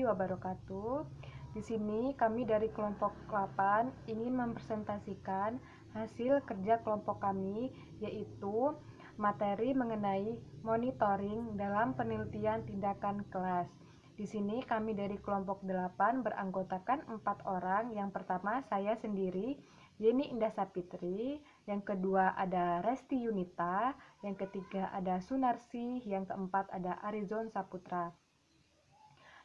warahmatullahi wabarakatuh. Di sini kami dari kelompok 8 ingin mempresentasikan hasil kerja kelompok kami, yaitu materi mengenai monitoring dalam penelitian tindakan kelas. Di sini kami dari kelompok 8 beranggotakan 4 orang. Yang pertama saya sendiri, Yeni Indah Sapitri. Yang kedua ada Resti Yunita. Yang ketiga ada Sunarsi. Yang keempat ada Arizon Saputra.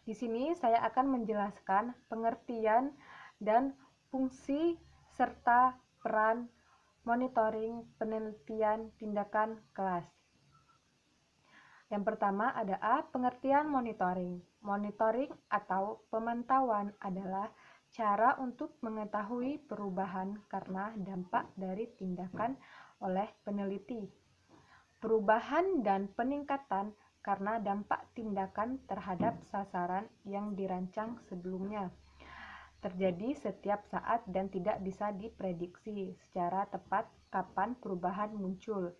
Di sini saya akan menjelaskan pengertian dan fungsi serta peran monitoring penelitian tindakan kelas. Yang pertama ada A, pengertian monitoring. Monitoring atau pemantauan adalah cara untuk mengetahui perubahan karena dampak dari tindakan oleh peneliti. Perubahan dan peningkatan karena dampak tindakan terhadap sasaran yang dirancang sebelumnya. Terjadi setiap saat dan tidak bisa diprediksi secara tepat kapan perubahan muncul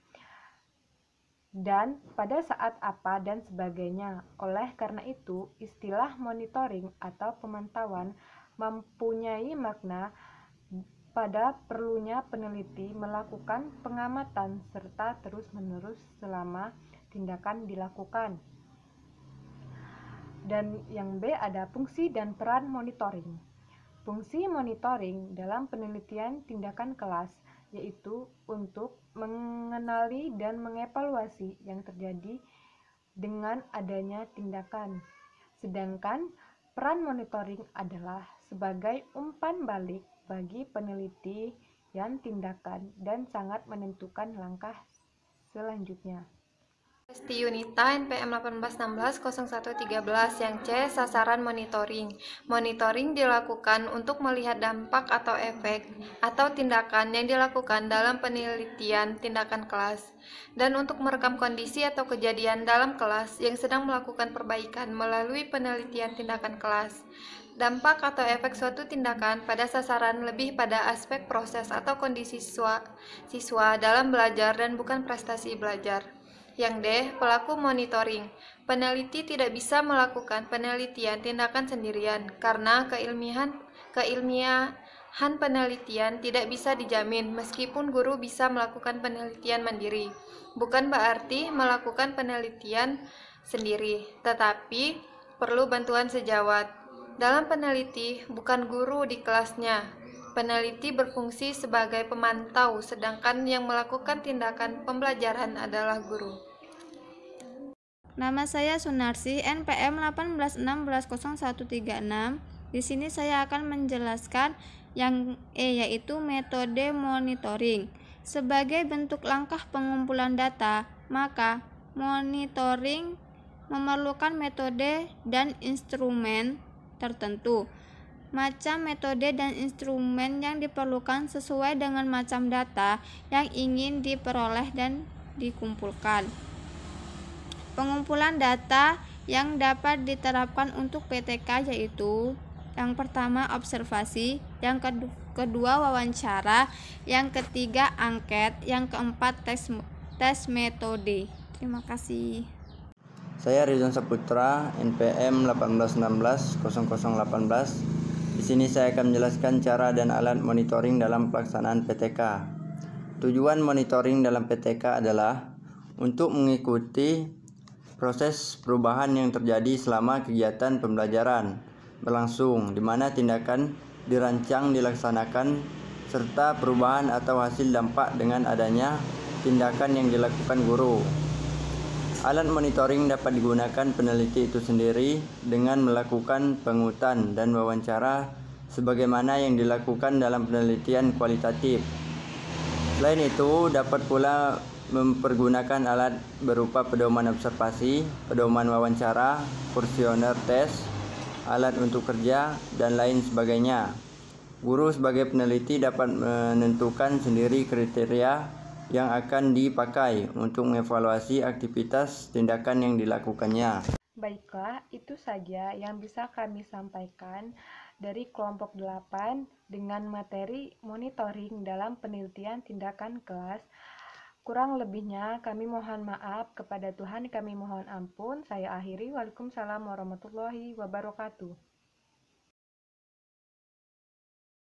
dan pada saat apa dan sebagainya. Oleh karena itu, istilah monitoring atau pemantauan mempunyai makna pada perlunya peneliti melakukan pengamatan serta terus-menerus selama tindakan dilakukan. Dan yang B ada fungsi dan peran monitoring. Fungsi monitoring dalam penelitian tindakan kelas yaitu untuk mengenali dan mengevaluasi yang terjadi dengan adanya tindakan. Sedangkan peran monitoring adalah sebagai umpan balik bagi peneliti yang tindakan dan sangat menentukan langkah selanjutnya. Resti Yunita NPM 18160113 yang C. Sasaran monitoring. Monitoring dilakukan untuk melihat dampak atau efek atau tindakan yang dilakukan dalam penelitian tindakan kelas dan untuk merekam kondisi atau kejadian dalam kelas yang sedang melakukan perbaikan melalui penelitian tindakan kelas. Dampak atau efek suatu tindakan pada sasaran lebih pada aspek proses atau kondisi siswa dalam belajar dan bukan prestasi belajar. Yang D. Pelaku monitoring. Peneliti tidak bisa melakukan penelitian tindakan sendirian karena keilmiahan penelitian tidak bisa dijamin meskipun guru bisa melakukan penelitian mandiri. Bukan berarti melakukan penelitian sendiri, tetapi perlu bantuan sejawat. Dalam peneliti, bukan guru di kelasnya. Peneliti berfungsi sebagai pemantau, sedangkan yang melakukan tindakan pembelajaran adalah guru. Nama saya Sunarsi, NPM 18160136. Di sini saya akan menjelaskan yang E, yaitu metode monitoring. Sebagai bentuk langkah pengumpulan data, maka monitoring memerlukan metode dan instrumen tertentu. Macam metode dan instrumen yang diperlukan sesuai dengan macam data yang ingin diperoleh dan dikumpulkan. Pengumpulan data yang dapat diterapkan untuk PTK yaitu yang pertama observasi, yang kedua wawancara, yang ketiga angket, yang keempat tes metode. Terima kasih. Saya Arizon Saputra, NPM 18160018. Di sini saya akan menjelaskan cara dan alat monitoring dalam pelaksanaan PTK. Tujuan monitoring dalam PTK adalah untuk mengikuti proses perubahan yang terjadi selama kegiatan pembelajaran berlangsung, di mana tindakan dirancang dilaksanakan serta perubahan atau hasil dampak dengan adanya tindakan yang dilakukan guru. Alat monitoring dapat digunakan peneliti itu sendiri dengan melakukan pengutan dan wawancara sebagaimana yang dilakukan dalam penelitian kualitatif. Selain itu, dapat pula mempergunakan alat berupa pedoman observasi, pedoman wawancara, kuesioner tes, alat untuk kerja, dan lain sebagainya. Guru sebagai peneliti dapat menentukan sendiri kriteria yang akan dipakai untuk mengevaluasi aktivitas tindakan yang dilakukannya. Baiklah, itu saja yang bisa kami sampaikan dari kelompok 8 dengan materi monitoring dalam penelitian tindakan kelas. Kurang lebihnya kami mohon maaf, kepada Tuhan kami mohon ampun. Saya akhiri. Waalaikumsalam warahmatullahi wabarakatuh.